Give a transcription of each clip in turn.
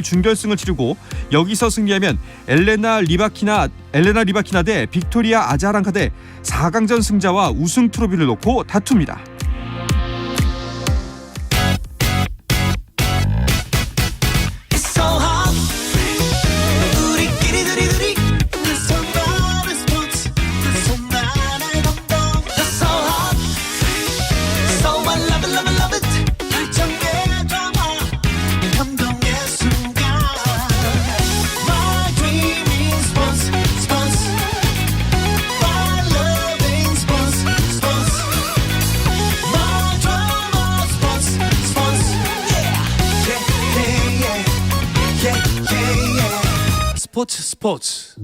준결승을 치르고 여기서 승리하면 엘레나 리바키나 대 빅토리아 아자랑카 대 4강전 승자와 우승 트로피를 놓고 다툽니다. 스포츠.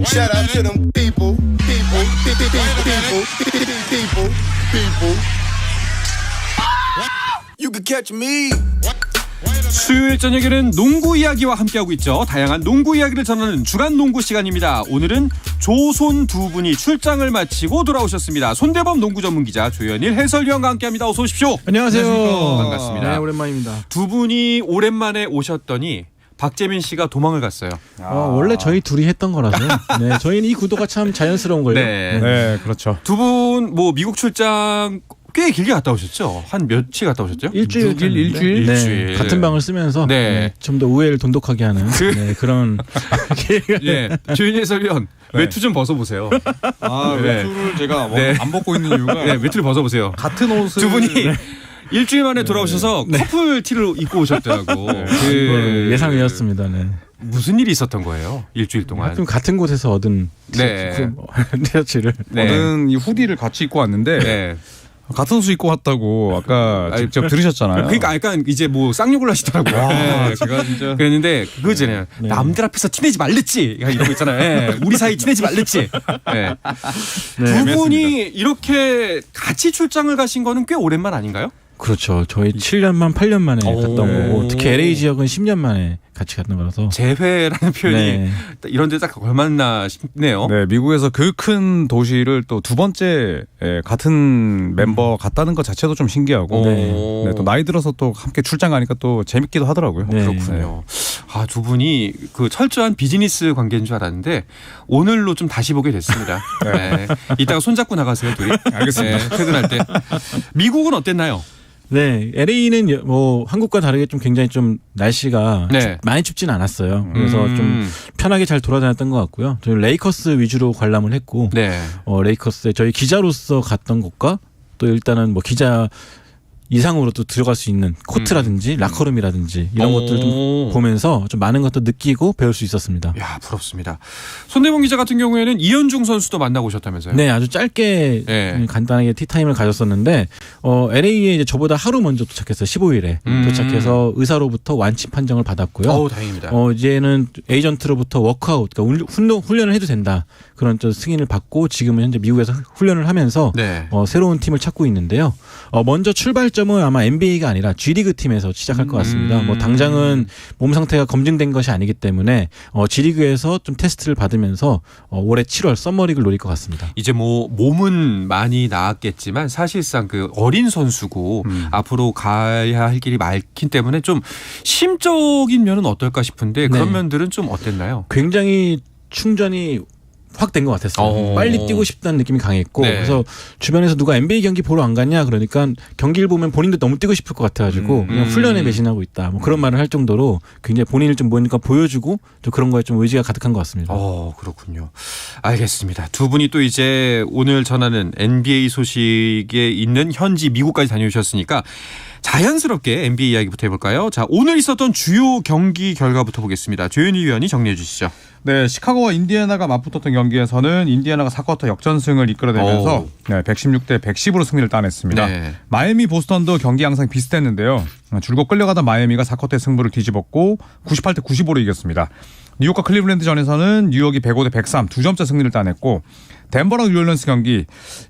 Shout out to them people. You can catch me. 수요일 저녁에는 농구 이야기와 함께하고 있죠. 다양한 농구 이야기를 전하는 주간 농구 시간입니다. 오늘은 조손 두 분이 출장을 마치고 돌아오셨습니다. 손대범 농구 전문 기자, 조현일 해설위원과 함께합니다. 어서 오십시오. 안녕하세요. 반갑습니다. 네, 오랜만입니다. 두 분이 오랜만에 오셨더니 박재민 씨가 도망을 갔어요. 원래 저희 둘이 했던 거라서 네, 저희는 이 구도가 참 자연스러운 거예요. 네, 그렇죠. 두 분 뭐 미국 출장 꽤 길게 갔다 오셨죠? 한 며칠 갔다 오셨죠? 일주일. 네, 같은 방을 쓰면서 좀 더 우애를 돈독하게 하는 그런 예, 조현일 해설위원 외투 좀 벗어보세요. 외투를 제가 안 벗고 있는 이유가 외투를 벗어보세요. 같은 옷을 두 분이 일주일 만에 돌아오셔서 커플 티를 입고 오셨더라고. 예상이었습니다. 네. 무슨 일이 있었던 거예요? 일주일 동안. 그럼 같은 곳에서 얻은 티셔츠를 얻은 이 후디를 같이 입고 왔는데 같은 옷을 입고 왔다고 아까 직접 들으셨잖아요. 그러니까 약간 이제 뭐 쌍욕을 하시더라고요. 제가 진짜 그랬는데 그거잖아요. 남들 앞에서 티내지 말랬지. 이러고 있잖아요. 우리 사이 티내지 말랬지. 두 분이 이렇게 같이 출장을 가신 거는 꽤 오랜만 아닌가요? 그렇죠. 저희 7년만 8년 만에 갔던 거고 특히 LA 지역은 10년 만에 같이 갔던 거라서 재회라는 표현이 이런 데 딱 걸맞나 싶네요. 네, 미국에서 그 큰 도시를 또 두 번째 같은 멤버 갔다는 것 자체도 좀 신기하고 또 나이 들어서 또 함께 출장 가니까 또 재밌기도 하더라고요. 그렇군요. 두 분이 그 철저한 비즈니스 관계인 줄 알았는데 오늘로 좀 다시 보게 됐습니다. 이따가 손잡고 나가세요, 둘이. 알겠습니다. 퇴근할 때. 미국은 어땠나요? 네, LA는 뭐 한국과 다르게 좀 굉장히 좀 날씨가 많이 춥진 않았어요. 그래서 좀 편하게 잘 돌아다녔던 것 같고요. 저희 레이커스 위주로 관람을 했고, 레이커스에 저희 기자로서 갔던 곳과 또 일단은 뭐 기자 이상으로 또 들어갈 수 있는 코트라든지 라커룸이라든지 이런 것들 좀 보면서 좀 많은 것도 느끼고 배울 수 있었습니다. 야, 부럽습니다. 손대범 기자 같은 경우에는 이현중 선수도 만나고 오셨다면서요? 네, 아주 짧게 간단하게 티타임을 가졌었는데 LA에 이제 저보다 하루 먼저 도착했어요. 15일에 도착해서 의사로부터 완치 판정을 받았고요. 다행입니다. 이제는 에이전트로부터 워크아웃, 그러니까 훈련을 해도 된다. 그런 좀 승인을 받고 지금은 현재 미국에서 훈련을 하면서 새로운 팀을 찾고 있는데요. 먼저 출발점은 아마 NBA가 아니라 G리그 팀에서 시작할 것 같습니다. 뭐 당장은 몸 상태가 검증된 것이 아니기 때문에 G리그에서 좀 테스트를 받으면서 올해 7월 썸머리그를 노릴 것 같습니다. 이제 뭐 몸은 많이 나았겠지만 사실상 그 어린 선수고 앞으로 가야 할 길이 많기 때문에 좀 심적인 면은 어떨까 싶은데 그런 면들은 좀 어땠나요? 굉장히 충전이 확 된 것 같았어요. 빨리 뛰고 싶다는 느낌이 강했고 그래서 주변에서 누가 NBA 경기 보러 안 갔냐 그러니까 경기를 보면 본인도 너무 뛰고 싶을 것 같아가지고 그냥 훈련에 매진하고 있다. 뭐 그런 말을 할 정도로 굉장히 본인을 좀 뭔가 보여주고 또 그런 거에 좀 의지가 가득한 것 같습니다. 그렇군요. 알겠습니다. 두 분이 또 이제 오늘 전하는 NBA 소식에 있는 현지 미국까지 다녀오셨으니까 자연스럽게 NBA 이야기부터 해볼까요? 자, 오늘 있었던 주요 경기 결과부터 보겠습니다. 조현희 위원이 정리해 주시죠. 네, 시카고와 인디애나가 맞붙었던 경기에서는 인디애나가 4쿼터 역전승을 이끌어내면서 116대 110으로 승리를 따냈습니다. 마이애미 보스턴도 경기 양상이 비슷했는데요. 줄곧 끌려가던 마이애미가 4쿼터의 승부를 뒤집었고 98대 95로 이겼습니다. 뉴욕과 클리블랜드전에서는 뉴욕이 105대 103 2점차 승리를 따냈고 덴버랑 뉴올리언스 경기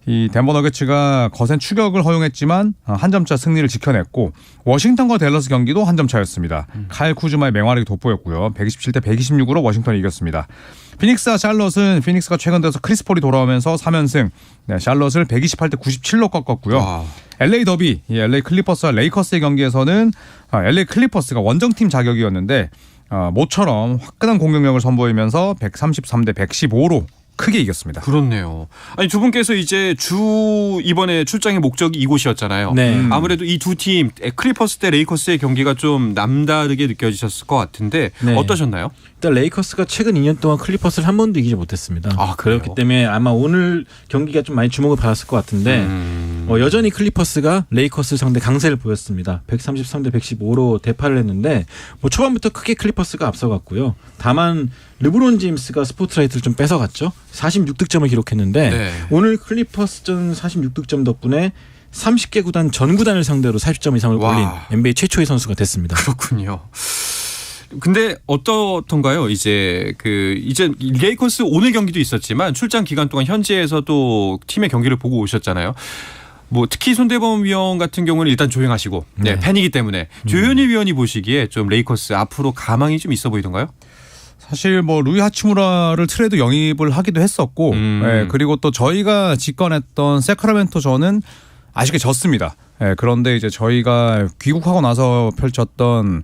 이 덴버 너게츠가 거센 추격을 허용했지만 한 점차 승리를 지켜냈고 워싱턴과 댈러스 경기도 한 점 차였습니다. 칼 쿠즈마의 맹활약이 돋보였고요. 127대 126으로 워싱턴이 이겼습니다. 피닉스와 샬럿은 피닉스가 최근 들어서 크리스 폴이 돌아오면서 3연승 샬럿을 128대 97로 꺾었고요. LA 더비, 이 LA 클리퍼스와 레이커스의 경기에서는 LA 클리퍼스가 원정팀 자격이었는데 모처럼 화끈한 공격력을 선보이면서 133대 115로 크게 이겼습니다. 그렇네요. 아니 두 분께서 이제 이번에 출장의 목적이 이곳이었잖아요. 네. 아무래도 이 두 팀 클리퍼스 대 레이커스의 경기가 좀 남다르게 느껴지셨을 것 같은데 네. 어떠셨나요? 일단 레이커스가 최근 2년 동안 클리퍼스를 한 번도 이기지 못했습니다. 그렇기 때문에 아마 오늘 경기가 좀 많이 주목을 받았을 것 같은데 여전히 클리퍼스가 레이커스 상대 강세를 보였습니다. 133대 115로 대파를 했는데 초반부터 크게 클리퍼스가 앞서갔고요. 다만 르브론 제임스가 스포트라이트를 좀 뺏어갔죠. 46득점을 기록했는데 네. 오늘 클리퍼스전 46득점 덕분에 30개 구단 전 구단을 상대로 40점 이상을 올린 NBA 최초의 선수가 됐습니다. 그렇군요. 근데 어떻던가요? 이제 레이커스 오늘 경기도 있었지만 출장 기간 동안 현지에서도 팀의 경기를 보고 오셨잖아요. 특히 손대범 위원 같은 경우는 일단 조용하시고 팬이기 때문에 조현일 위원이 보시기에 좀 레이커스 앞으로 가망이 좀 있어 보이던가요? 사실 루이 하치무라를 트레이드 영입을 하기도 했었고 그리고 또 저희가 직관했던 세크라멘토전은 아쉽게 졌습니다. 그런데 이제 저희가 귀국하고 나서 펼쳤던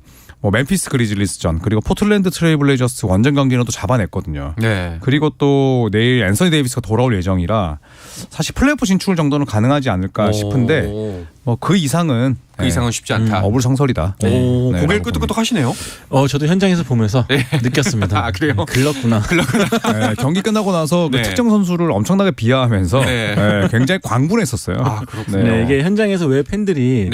멤피스 그리즐리스전 그리고 포틀랜드 트레일 블레이저스 원정 경기는 또 잡아냈거든요. 네. 그리고 또 내일 앤서니 데이비스가 돌아올 예정이라 사실 플레이오프 진출 정도는 가능하지 않을까 싶은데 그 이상은 쉽지 않다. 어불성설이다. 고개를 끄덕끄덕 하시네요. 저도 현장에서 보면서 느꼈습니다. 그래요? 글렀구나. 경기 끝나고 나서 그 특정 선수를 엄청나게 비하하면서 굉장히 광분했었어요. 그렇군요. 이게 현장에서 왜 팬들이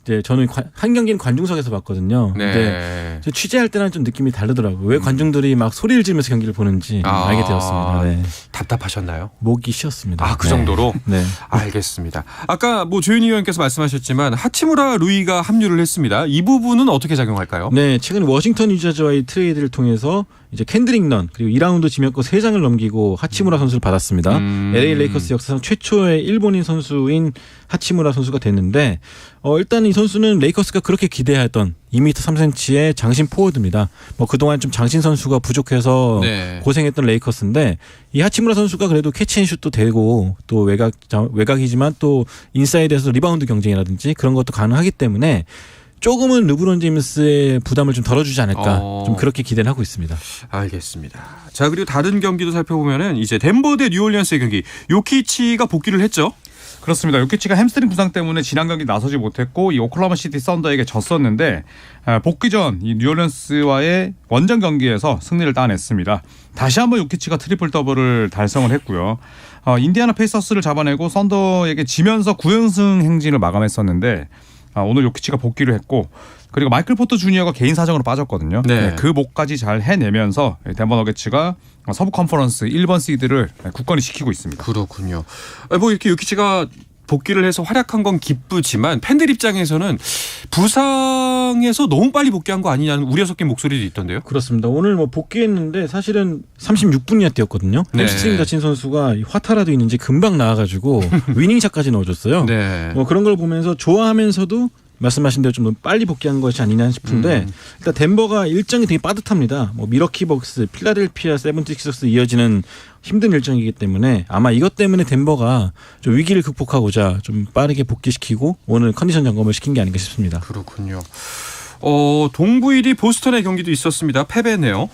이제 저는 한 경기는 관중석에서 봤거든요. 근데 취재할 때랑 좀 느낌이 다르더라고요. 왜 관중들이 막 소리를 지르면서 경기를 보는지 알게 되었습니다. 답답하셨나요? 목이 쉬었습니다. 그 정도로? 네. 알겠습니다. 아까 조현희 의원께서 말씀하셨지만 하치무라 루이가 합류를 했습니다. 이 부분은 어떻게 작용할까요? 네, 최근 워싱턴 위저즈와의 트레이드를 통해서 이제 캔드릭 넌 그리고 2라운드 지명권 3장을 넘기고 하치무라 선수를 받았습니다. LA 레이커스 역사상 최초의 일본인 선수인 하치무라 선수가 됐는데 일단 이 선수는 레이커스가 그렇게 기대했던 2m 3cm의 장신 포워드입니다. 그동안 좀 장신 선수가 부족해서 고생했던 레이커스인데 이 하치무라 선수가 그래도 캐치앤슛도 되고 또 외곽이지만 또 인사이드에서 리바운드 경쟁이라든지 그런 것도 가능하기 때문에 조금은 르브론 제임스의 부담을 좀 덜어주지 않을까 좀 그렇게 기대를 하고 있습니다. 알겠습니다. 자 그리고 다른 경기도 살펴보면은 이제 덴버 대 뉴올리언스의 경기 요키치가 복귀를 했죠. 그렇습니다. 요키치가 햄스트링 부상 때문에 지난 경기 나서지 못했고 이 오클라호마 시티 썬더에게 졌었는데 복귀 전 이 뉴올리언스와의 원정 경기에서 승리를 따냈습니다. 다시 한번 요키치가 트리플 더블을 달성을 했고요. 인디애나 페이서스를 잡아내고 썬더에게 지면서 9연승 행진을 마감했었는데 오늘 요키치가 복귀를 했고 그리고 마이클 포터 주니어가 개인 사정으로 빠졌거든요. 그 목까지 잘 해내면서 덴버 너게츠가 서부 컨퍼런스 1번 시드를 굳건히 지키고 있습니다. 그렇군요. 이렇게 요키치가 복귀를 해서 활약한 건 기쁘지만 팬들 입장에서는 부상에서 너무 빨리 복귀한 거 아니냐는 우려 섞인 목소리도 있던데요. 그렇습니다. 오늘 복귀했는데 사실은 36분이나 뛰었거든요. 햄스트링 다친 선수가 화타라도 있는지 금방 나와가지고 위닝샷까지 넣어줬어요. 그런 걸 보면서 좋아하면서도 말씀하신 대로 좀 빨리 복귀한 것이 아니냐 싶은데 일단 덴버가 일정이 되게 빠듯합니다. 미러키 벅스, 필라델피아 세븐티식스 이어지는 힘든 일정이기 때문에 아마 이것 때문에 덴버가 좀 위기를 극복하고자 좀 빠르게 복귀시키고 오늘 컨디션 점검을 시킨 게 아닌가 싶습니다. 그렇군요. 동부 1위 보스턴의 경기도 있었습니다. 패배네요.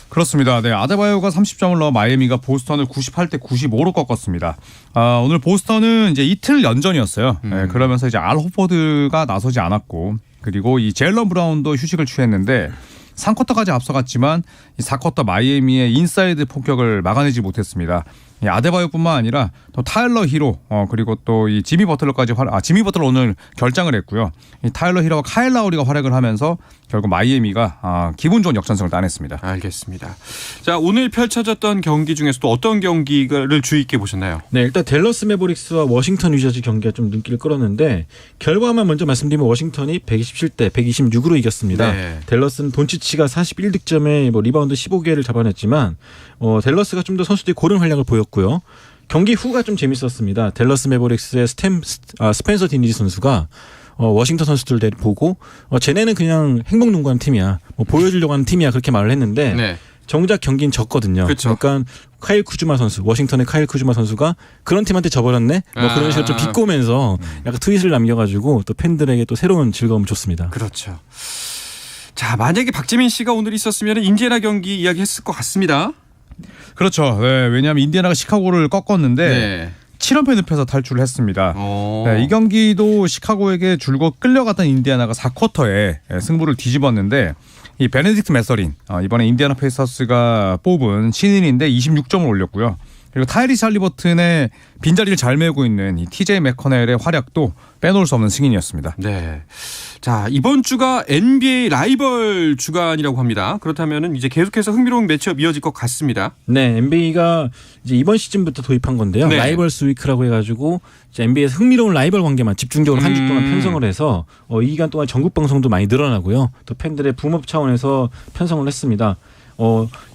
그렇습니다. 아데바요가 30점을 넣어 마이애미가 보스턴을 98대 95로 꺾었습니다. 오늘 보스턴은 이제 이틀 연전이었어요. 그러면서 이제 알 호포드가 나서지 않았고 그리고 이 제일런 브라운도 휴식을 취했는데 3쿼터까지 앞서갔지만 이 4쿼터 마이애미의 인사이드 폭격을 막아내지 못했습니다. 아데바요뿐만 아니라 또 타일러 히로 그리고 또 이 지미 버틀러까지 지미 버틀러 오늘 결장을 했고요. 이 타일러 히로와 카일 라우리가 활약을 하면서 결국 마이애미가 기분 좋은 역전승을 따냈습니다. 알겠습니다. 자 오늘 펼쳐졌던 경기 중에서 또 어떤 경기를 주의 있게 보셨나요? 네, 일단 댈러스 매버릭스와 워싱턴 위저즈 경기가 좀 눈길을 끌었는데 결과만 먼저 말씀드리면 워싱턴이 127대 126으로 이겼습니다. 댈러스는 돈치치가 41득점에 리바운드 15개를 잡아냈지만 댈러스가 좀 더 선수들이 고른 활약을 보였고요. 경기 후가 좀 재밌었습니다. 댈러스 매버릭스의 스펜서 디니지 선수가 워싱턴 선수들 보고 쟤네는 그냥 행복농구하는 팀이야. 보여주려고 하는 팀이야. 그렇게 말을 했는데 정작 경기는 졌거든요. 그쵸. 그러니까 카일 쿠즈마 선수, 워싱턴의 카일 쿠즈마 선수가 그런 팀한테 져버렸네. 뭐 그런 식으로 좀 비꼬면서 약간 트윗을 남겨가지고 또 팬들에게 또 새로운 즐거움을 줬습니다. 그렇죠. 자, 만약에 박재민 씨가 오늘 있었으면 인디애나 경기 이야기했을 것 같습니다. 그렇죠. 네, 왜냐하면 인디애나가 시카고를 꺾었는데 7연패 늪에서 탈출을 했습니다. 네, 이 경기도 시카고에게 줄곧 끌려갔던 인디애나가 4쿼터에 승부를 뒤집었는데 이 베네딕트 메서린 이번에 인디애나 페이서스가 뽑은 신인인데 26점을 올렸고요. 그리고 타이리스 할리버튼의 빈자리를 잘 메우고 있는 이 TJ 맥커넬의 활약도 빼놓을 수 없는 승인이었습니다. 네. 자, 이번 주가 NBA 라이벌 주간이라고 합니다. 그렇다면은 이제 계속해서 흥미로운 매치업 이어질 것 같습니다. 네, NBA가 이제 이번 시즌부터 도입한 건데요. 네. 라이벌스 위크라고 해가지고 이제 NBA에서 흥미로운 라이벌 관계만 집중적으로 한 주 동안 편성을 해서 이 기간 동안 전국 방송도 많이 늘어나고요. 또 팬들의 붐업 차원에서 편성을 했습니다.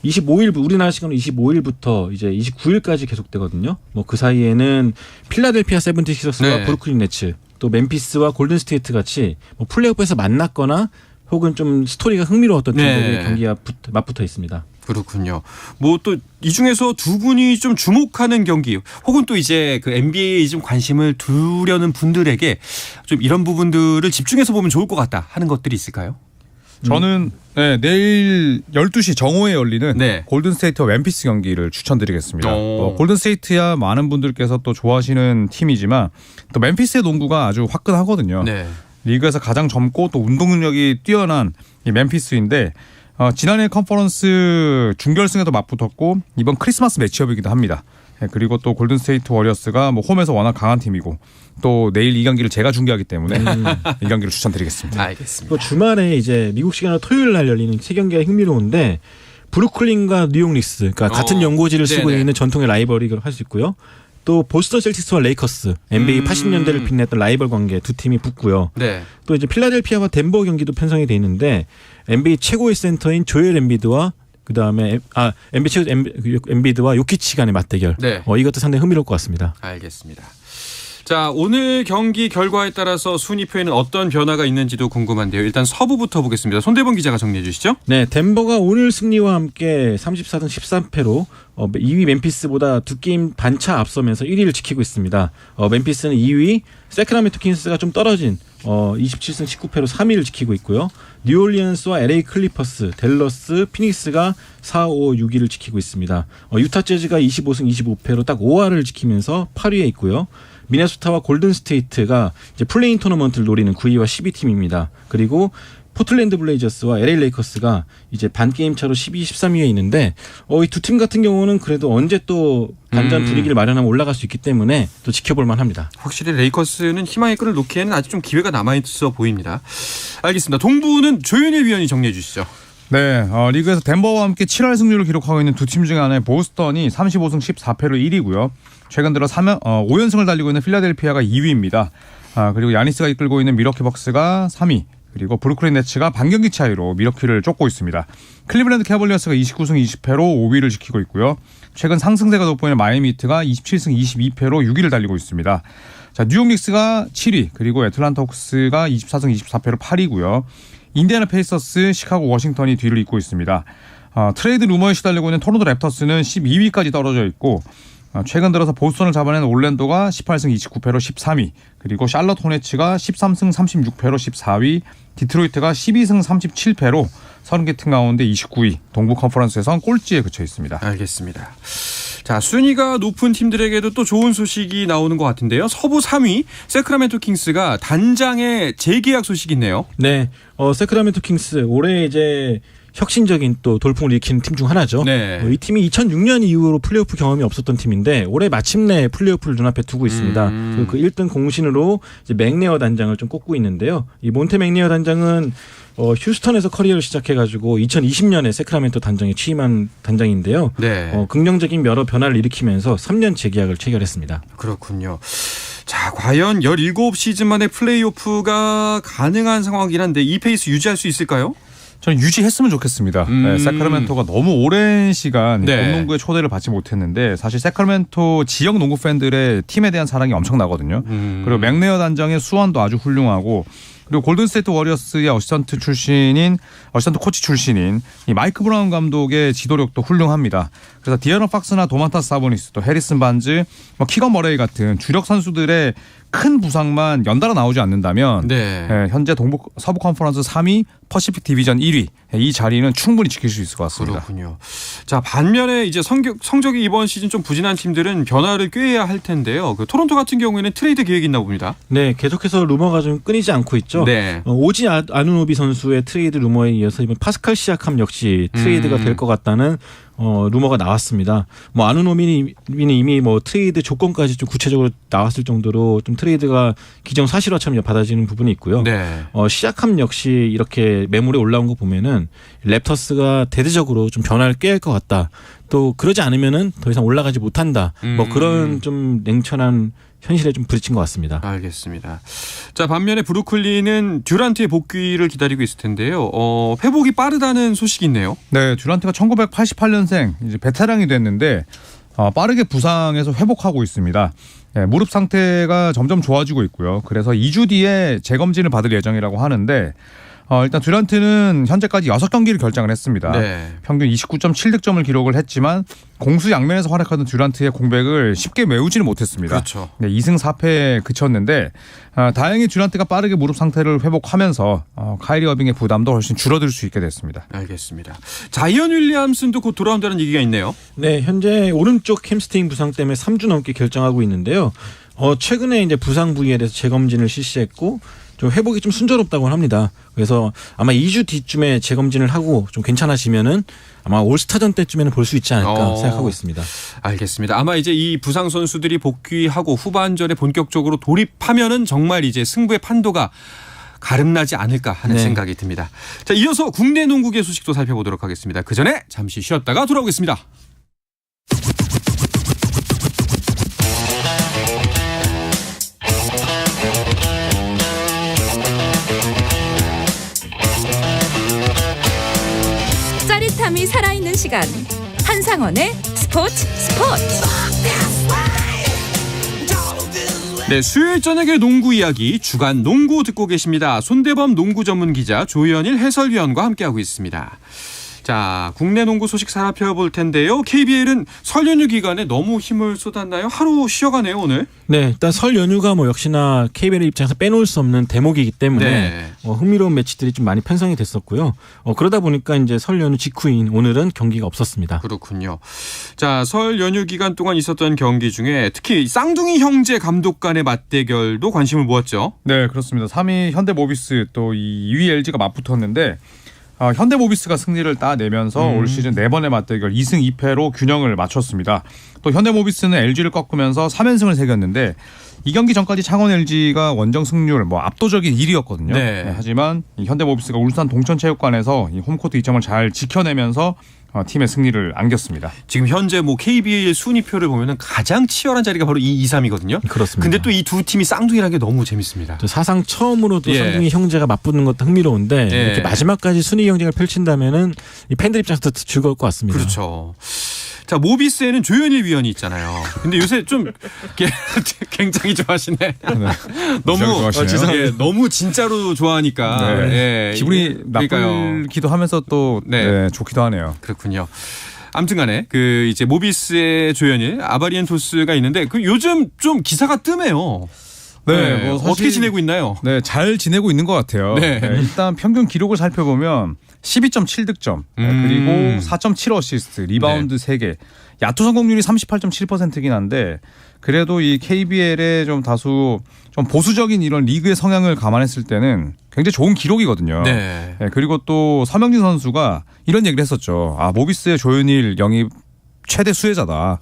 25일 우리나라 시간으로 25일부터 이제 29일까지 계속되거든요. 뭐 그 사이에는 필라델피아 세븐티식서스와 브루클린 네츠, 또 멤피스와 골든 스테이트 같이 뭐 플레이오프에서 만났거나 혹은 좀 스토리가 흥미로웠던 팀들의 경기가 맞붙어 있습니다. 그렇군요. 뭐 또 이 중에서 두 분이 좀 주목하는 경기 혹은 또 이제 그 NBA에 좀 관심을 두려는 분들에게 좀 이런 부분들을 집중해서 보면 좋을 것 같다 하는 것들이 있을까요? 저는 내일 12시 정오에 열리는 골든스테이트와 멤피스 경기를 추천드리겠습니다. 골든스테이트야 많은 분들께서 또 좋아하시는 팀이지만 또 멤피스의 농구가 아주 화끈하거든요. 리그에서 가장 젊고 또 운동 능력이 뛰어난 이 멤피스인데 지난해 컨퍼런스 준결승에도 맞붙었고 이번 크리스마스 매치업이기도 합니다. 그리고 또 골든스테이트 워리어스가 뭐 홈에서 워낙 강한 팀이고 또 내일 이 경기를 제가 중계하기 때문에 이 경기를 추천드리겠습니다. 알겠습니다. 또 주말에 이제 미국 시간으로 토요일 날 열리는 세 경기가 흥미로운데 브루클린과 뉴욕 닉스, 그러니까 같은 연고지를 쓰고 있는 전통의 라이벌이라고 할 수 있고요. 또 보스턴 셀틱스와 레이커스, NBA 80년대를 빛냈던 라이벌 관계 두 팀이 붙고요. 또 이제 필라델피아와 덴버 경기도 편성이 돼 있는데 NBA 최고의 센터인 조엘 엠비드와 그다음에 엠비드와 요키치 간의 맞대결. 이것도 상당히 흥미로울 것 같습니다. 알겠습니다. 자, 오늘 경기 결과에 따라서 순위표에는 어떤 변화가 있는지도 궁금한데요. 일단 서부부터 보겠습니다. 손대범 기자가 정리해 주시죠. 네, 덴버가 오늘 승리와 함께 34승 13패로 2위 멤피스보다 2게임 반차 앞서면서 1위를 지키고 있습니다. 멤피스는 2위, 세크라멘토 킹스가 좀 떨어진 27승 19패로 3위를 지키고 있고요. 뉴올리언스와 LA 클리퍼스, 댈러스, 피닉스가 4, 5, 6위를 지키고 있습니다. 유타 재즈가 25승 25패로 딱 5위를 지키면서 8위에 있고요. 미네소타와 골든 스테이트가 이제 플레인 토너먼트를 노리는 9위와 12팀입니다. 그리고 포틀랜드 블레이저스와 LA 레이커스가 이제 반 게임 차로 12, 13위에 있는데 이 두 팀 같은 경우는 그래도 언제 또 반전 분위기를 마련하면 올라갈 수 있기 때문에 또 지켜볼 만합니다. 확실히 레이커스는 희망의 끈을 놓기에는 아직 좀 기회가 남아있어 보입니다. 알겠습니다. 동부는 조현일 위원이 정리해 주시죠. 네, 리그에서 덴버와 함께 7할 승률을 기록하고 있는 두 팀 중에 하나의 보스턴이 35승 14패로 1위고요. 최근 들어 5연승을 달리고 있는 필라델피아가 2위입니다. 그리고 야니스가 이끌고 있는 밀워키 벅스가 3위. 그리고 브루클린 네츠가 반경기 차이로 밀워키를 쫓고 있습니다. 클리블랜드 캐벌리어스가 29승 20패로 5위를 지키고 있고요. 최근 상승세가 돋보이는 마이애미 히트가 27승 22패로 6위를 달리고 있습니다. 자, 뉴욕 닉스가 7위, 그리고 애틀란타 호크스가 24승 24패로 8위고요. 인디애나 페이서스, 시카고, 워싱턴이 뒤를 잇고 있습니다. 트레이드 루머에 시달리고 있는 토론토 랩터스는 12위까지 떨어져 있고 최근 들어서 보스턴을 잡아낸 올랜도가 18승 29패로 13위, 그리고 샬럿 호네츠가 13승 36패로 14위, 디트로이트가 12승 37패로 30개 팀 가운데 29위, 동부 컨퍼런스에선 꼴찌에 그쳐 있습니다. 알겠습니다. 자, 순위가 높은 팀들에게도 또 좋은 소식이 나오는 것 같은데요. 서부 3위 세크라멘토 킹스가 단장의 재계약 소식이 있네요. 네, 세크라멘토 킹스 올해 이제 혁신적인 또 돌풍을 일으키는 팀 중 하나죠. 이 팀이 2006년 이후로 플레이오프 경험이 없었던 팀인데 올해 마침내 플레이오프를 눈앞에 두고 있습니다. 그 1등 공신으로 이제 맥네어 단장을 좀 꼽고 있는데요. 이 몬테 맥네어 단장은 휴스턴에서 커리어를 시작해가지고 2020년에 세크라멘토 단장에 취임한 단장인데요. 긍정적인 여러 변화를 일으키면서 3년 재계약을 체결했습니다. 그렇군요. 자, 과연 17시즌 만에 플레이오프가 가능한 상황이긴 한데 이 페이스 유지할 수 있을까요? 저는 유지했으면 좋겠습니다. 세크라멘토가 너무 오랜 시간 농구의 초대를 받지 못했는데 사실 세크라멘토 지역 농구 팬들의 팀에 대한 사랑이 엄청나거든요. 그리고 맥네어 단장의 수완도 아주 훌륭하고 그리고 골든스테이트 워리어스의 어시스턴트 코치 출신인 이 마이크 브라운 감독의 지도력도 훌륭합니다. 그래서 디에런 팍스나 도만타스 사보니스 또 해리슨 반즈, 키건 머레이 같은 주력 선수들의 큰 부상만 연달아 나오지 않는다면 현재 서부 컨퍼런스 3위, 퍼시픽 디비전 1위 이 자리는 충분히 지킬 수 있을 것 같습니다. 그렇군요. 자, 반면에 이제 성적이 이번 시즌 좀 부진한 팀들은 변화를 꾀해야 할 텐데요. 그 토론토 같은 경우에는 트레이드 계획이 있나 봅니다. 네, 계속해서 루머가 좀 끊이지 않고 있죠. 네. 오지 아누노비 선수의 트레이드 루머에 이어서 이번 파스칼 시아캄 역시 트레이드가 될 것 같다는 루머가 나왔습니다. 아누노비는 이미 트레이드 조건까지 좀 구체적으로 나왔을 정도로 좀 트레이드가 기정사실화처럼 받아지는 부분이 있고요. 네. 시아캄 역시 이렇게 매물에 올라온 거 보면은 랩터스가 대대적으로 좀 변화를 꾀할 것 같다. 또 그러지 않으면은 더 이상 올라가지 못한다. 그런 좀 냉철한 현실에 좀 부딪힌 것 같습니다. 알겠습니다. 자, 반면에 브루클린은 듀란트의 복귀를 기다리고 있을 텐데요. 회복이 빠르다는 소식이 있네요. 네, 듀란트가 1988년생 이제 베테랑이 됐는데 빠르게 부상에서 회복하고 있습니다. 네, 무릎 상태가 점점 좋아지고 있고요. 그래서 2주 뒤에 재검진을 받을 예정이라고 하는데 일단 듀란트는 현재까지 6경기를 결장을 했습니다. 네. 평균 29.7득점을 기록을 했지만 공수 양면에서 활약하던 듀란트의 공백을 쉽게 메우지는 못했습니다. 그렇죠. 네, 2승 4패에 그쳤는데 다행히 듀란트가 빠르게 무릎 상태를 회복하면서 카이리 어빙의 부담도 훨씬 줄어들 수 있게 됐습니다. 알겠습니다. 자이언 윌리엄슨도 곧 돌아온다는 얘기가 있네요. 네, 현재 오른쪽 햄스트링 부상 때문에 3주 넘게 결정하고 있는데요. 최근에 이제 부상 부위에 대해서 재검진을 실시했고 좀 회복이 좀 순조롭다고 합니다. 그래서 아마 2주 뒤쯤에 재검진을 하고 좀 괜찮아지면은 아마 올스타전 때쯤에는 볼 수 있지 않을까 생각하고 있습니다. 알겠습니다. 아마 이제 이 부상 선수들이 복귀하고 후반전에 본격적으로 돌입하면은 정말 이제 승부의 판도가 가름나지 않을까 하는 생각이 듭니다. 자, 이어서 국내 농구계 소식도 살펴보도록 하겠습니다. 그 전에 잠시 쉬었다가 돌아오겠습니다. 짜릿함이 살아있는 시간 한상헌의 스포츠. 네, 수요일 저녁의 농구 이야기 주간 농구 듣고 계십니다. 손대범 농구 전문 기자 조현일 해설위원과 함께하고 있습니다. 자, 국내 농구 소식 살펴볼 텐데요. KBL은 설 연휴 기간에 너무 힘을 쏟았나요? 하루 쉬어가네요, 오늘. 네, 일단 설 연휴가 역시나 KBL 입장에서 빼놓을 수 없는 대목이기 때문에 흥미로운 매치들이 좀 많이 편성이 됐었고요. 그러다 보니까 이제 설 연휴 직후인 오늘은 경기가 없었습니다. 그렇군요. 자, 설 연휴 기간 동안 있었던 경기 중에 특히 쌍둥이 형제 감독 간의 맞대결도 관심을 모았죠. 네, 그렇습니다. 3위 현대모비스 또 2위 LG가 맞붙었는데 현대모비스가 승리를 따내면서 올 시즌 4번의 맞대결 2승 2패로 균형을 맞췄습니다. 또 현대모비스는 LG를 꺾으면서 3연승을 새겼는데 이 경기 전까지 창원 LG가 원정 승률 압도적인 1위였거든요. 네, 하지만 이 현대모비스가 울산 동천체육관에서 이 홈코트 2점을 잘 지켜내면서 팀의 승리를 안겼습니다. 지금 현재 KBL 순위표를 보면은 가장 치열한 자리가 바로 2, 3이거든요. 그렇습니다. 근데 또 이 두 팀이 쌍둥이라는 게 너무 재밌습니다. 사상 처음으로 또 쌍둥이 형제가 맞붙는 것도 흥미로운데 이렇게 마지막까지 순위 경쟁을 펼친다면은 이 팬들 입장에서 더 즐거울 것 같습니다. 그렇죠. 자, 모비스에는 조현일 위원이 있잖아요. 근데 요새 좀 굉장히 좋아하시네. 너무 진짜로 좋아하니까 기분이 나쁘기도 하면서 또 좋기도 하네요. 그렇군요. 아무튼간에 이제 모비스의 조현일 아바리엔토스가 있는데 요즘 좀 기사가 뜸해요. 네, 어떻게 지내고 있나요? 네, 잘 지내고 있는 것 같아요. 네, 일단 평균 기록을 살펴보면 12.7득점 그리고 4.7 어시스트, 리바운드 3개, 야투 성공률이 38.7%긴 한데 그래도 이 KBL의 좀 다수 좀 보수적인 이런 리그의 성향을 감안했을 때는 굉장히 좋은 기록이거든요. 네, 그리고 또 서명진 선수가 이런 얘기를 했었죠. 모비스의 조현일 영입 최대 수혜자다.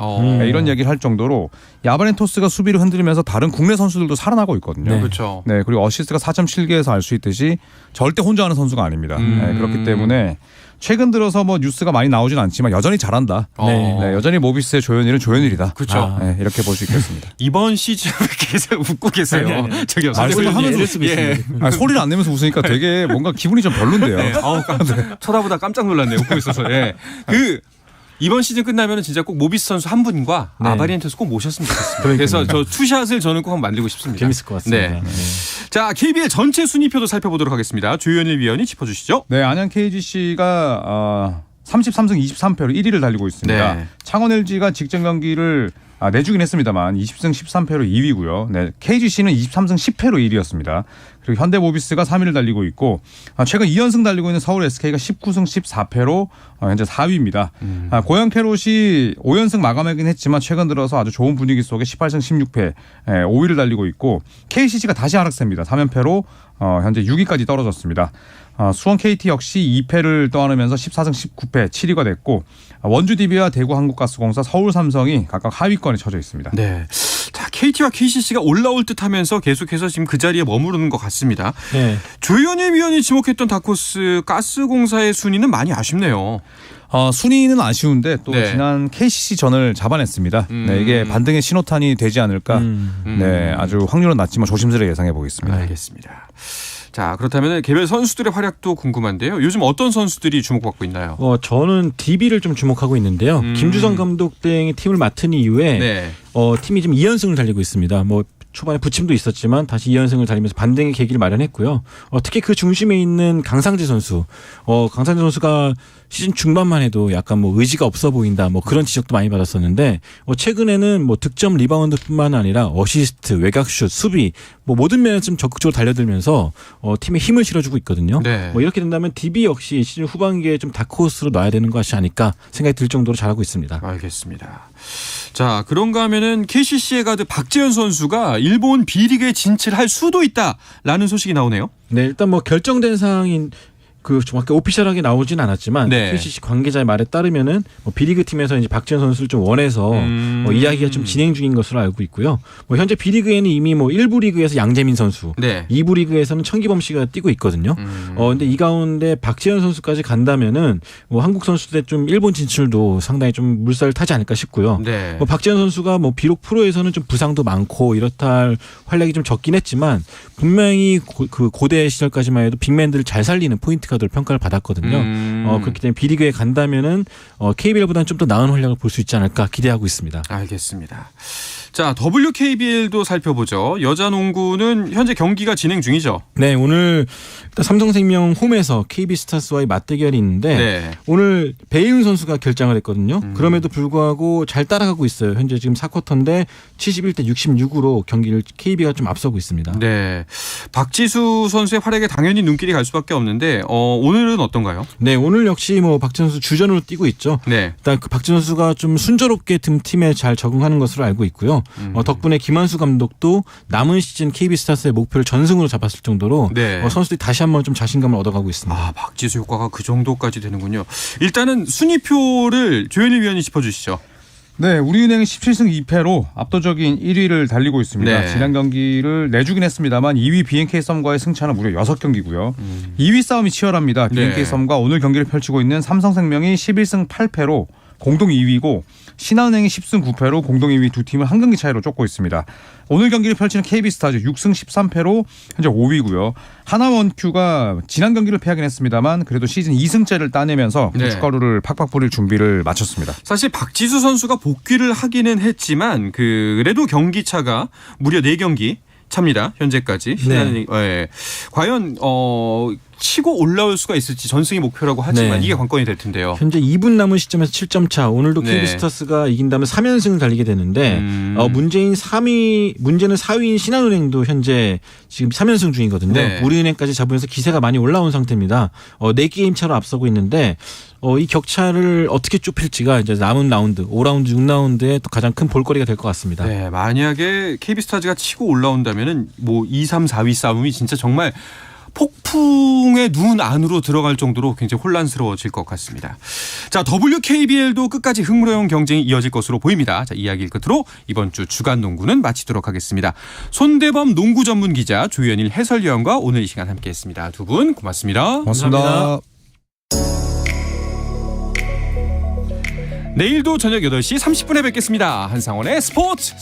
이런 얘기를 할 정도로 아바리엔토스가 수비를 흔들면서 다른 국내 선수들도 살아나고 있거든요. 네, 그렇죠. 네, 그리고 어시스트가 4.7개에서 알 수 있듯이 절대 혼자 하는 선수가 아닙니다. 그렇기 때문에 최근 들어서 뉴스가 많이 나오진 않지만 여전히 잘한다. 여전히 모비스의 조현일은 조현일이다. 그렇죠. 이렇게 볼 수 있겠습니다. 이번 시즌 계속 웃고 계세요. 저기 소리를 안 내면서 웃으니까 되게 뭔가 기분이 좀 별론데요. 쳐다보다 깜짝 놀랐네요. 웃고 있어서. 이번 시즌 끝나면 진짜 꼭 모비스 선수 한 분과 네. 아바리엔테스 꼭 모셨으면 좋겠습니다. 그래서 저 투샷을 저는 꼭 한번 만들고 싶습니다. 재밌을 것 같습니다. 네. 자, KBL 전체 순위표도 살펴보도록 하겠습니다. 조현일 위원이 짚어주시죠. 네, 안양 KGC가 33승 23패로 1위를 달리고 있습니다. 네. 창원 LG가 직전 경기를 내주긴 했습니다만 20승 13패로 2위고요. 네, KGC는 23승 10패로 1위였습니다. 그리고 현대모비스가 3위를 달리고 있고 최근 2연승 달리고 있는 서울 SK가 19승 14패로 현재 4위입니다. 고양 캐롯이 5연승 마감하긴 했지만 최근 들어서 아주 좋은 분위기 속에 18승 16패 5위를 달리고 있고 KCC가 다시 하락세입니다. 3연패로 현재 6위까지 떨어졌습니다. 수원 KT 역시 2패를 떠안으면서 14승 19패 7위가 됐고 원주 DB와 대구 한국가스공사, 서울 삼성이 각각 하위권에 처져 있습니다. 네. 자, KT와 KCC가 올라올 듯하면서 계속해서 지금 그 자리에 머무르는 것 같습니다. 네. 조현일 위원이 지목했던 다코스 가스공사의 순위는 많이 아쉽네요. 순위는 아쉬운데 또 네. 지난 KCC 전을 잡아냈습니다. 네, 이게 반등의 신호탄이 되지 않을까. 네, 아주 확률은 낮지만 조심스레 예상해 보겠습니다. 알겠습니다. 자, 그렇다면 개별 선수들의 활약도 궁금한데요. 요즘 어떤 선수들이 주목받고 있나요? 저는 DB를 좀 주목하고 있는데요. 김주성 감독 등의 팀을 맡은 이후에 네. 팀이 지금 2연승을 달리고 있습니다. 초반에 부침도 있었지만 다시 2연승을 달리면서 반등의 계기를 마련했고요. 특히 그 중심에 있는 강상재 선수. 강상재 선수가 시즌 중반만 해도 약간 의지가 없어 보인다 그런 지적도 많이 받았었는데 최근에는 득점 리바운드뿐만 아니라 어시스트, 외곽슛, 수비 모든 면에서 좀 적극적으로 달려들면서 팀에 힘을 실어주고 있거든요. 네. 이렇게 된다면 DB 역시 시즌 후반기에 좀 다크호스로 놔야 되는 것이 아닐까 생각이 들 정도로 잘하고 있습니다. 알겠습니다. 자, 그런가 하면은 KCC의 가드 박재현 선수가 일본 B리그에 진출할 수도 있다라는 소식이 나오네요. 네, 일단 결정된 사항인 정확히 오피셜하게 나오진 않았지만 네. KCC 관계자의 말에 따르면은 B리그 팀에서 이제 박지현 선수를 좀 원해서 이야기가 좀 진행 중인 것으로 알고 있고요. 현재 B리그에는 이미 1부 리그에서 양재민 선수, 네. 2부 리그에서는 천기범 씨가 뛰고 있거든요. 근데 이 가운데 박지현 선수까지 간다면은 한국 선수들의 좀 일본 진출도 상당히 좀 물살을 타지 않을까 싶고요. 네. 박지현 선수가 비록 프로에서는 좀 부상도 많고 이렇다 할 활약이 좀 적긴 했지만 분명히 고대 시절까지만 해도 빅맨들을 잘 살리는 포인트가 들 평가를 받았거든요. 그렇기 때문에 B리그에 간다면은 KBL보다는 좀 더 나은 활약을 볼 수 있지 않을까 기대하고 있습니다. 알겠습니다. 자, WKBL도 살펴보죠. 여자 농구는 현재 경기가 진행 중이죠. 네, 오늘 일단 삼성생명 홈에서 KB스타스와의 맞대결이 있는데 네. 오늘 배희은 선수가 결장을 했거든요. 그럼에도 불구하고 잘 따라가고 있어요. 현재 지금 4쿼터인데 71대 66으로 경기를 KB가 좀 앞서고 있습니다. 네, 박지수 선수의 활약에 당연히 눈길이 갈 수밖에 없는데 오늘은 어떤가요? 네, 오늘 역시 박지수 선수 주전으로 뛰고 있죠. 네. 일단 박지수 선수가 좀 순조롭게 팀에 잘 적응하는 것으로 알고 있고요. 덕분에 김한수 감독도 남은 시즌 KB스타스의 목표를 전승으로 잡았을 정도로 네. 선수들이 다시 한번 좀 자신감을 얻어가고 있습니다. 박지수 효과가 그 정도까지 되는군요. 일단은 순위표를 조현일 위원이 짚어주시죠. 네, 우리은행이 17승 2패로 압도적인 1위를 달리고 있습니다. 네. 지난 경기를 내주긴 했습니다만 2위 BNK 썸과의 승차는 무려 6경기고요. 2위 싸움이 치열합니다. BNK 썸과 오늘 경기를 펼치고 있는 삼성생명이 11승 8패로 공동 2위고 신한은행이 10승 9패로 공동 2위 두 팀을 한 경기 차이로 쫓고 있습니다. 오늘 경기를 펼치는 KB스타즈 6승 13패로 현재 5위고요. 하나원큐가 지난 경기를 패하긴 했습니다만 그래도 시즌 2승째를 따내면서 고춧가루를 팍팍 뿌릴 준비를 마쳤습니다. 사실 박지수 선수가 복귀를 하기는 했지만 그래도 경기 차가 무려 4경기 차입니다. 현재까지. 네. 네. 과연 치고 올라올 수가 있을지 전승이 목표라고 하지만 이게 관건이 될 텐데요. 현재 2분 남은 시점에서 7점 차. 오늘도 네. KB스타스가 이긴다면 3연승을 달리게 되는데 문제는 4위인 신한은행도 현재 지금 3연승 중이거든요. 네. 우리은행까지 잡으면서 기세가 많이 올라온 상태입니다. 4게임 차로 앞서고 있는데 이 격차를 어떻게 좁힐지가 이제 남은 라운드 5라운드 6라운드에 또 가장 큰 볼거리가 될 것 같습니다. 네, 만약에 KB스타즈가 치고 올라온다면은 2, 3, 4위 싸움이 진짜 정말 폭풍의 눈 안으로 들어갈 정도로 굉장히 혼란스러워질 것 같습니다. 자, WKBL도 끝까지 흥무로운 경쟁이 이어질 것으로 보입니다. 자, 이야기를 끝으로 이번 주 주간 농구는 마치도록 하겠습니다. 손대범 농구 전문 기자, 조현일 해설위원과 오늘 이 시간 함께했습니다. 두 분 고맙습니다. 고맙습니다. 내일도 저녁 8시 30분에 뵙겠습니다. 한상원의 스포츠.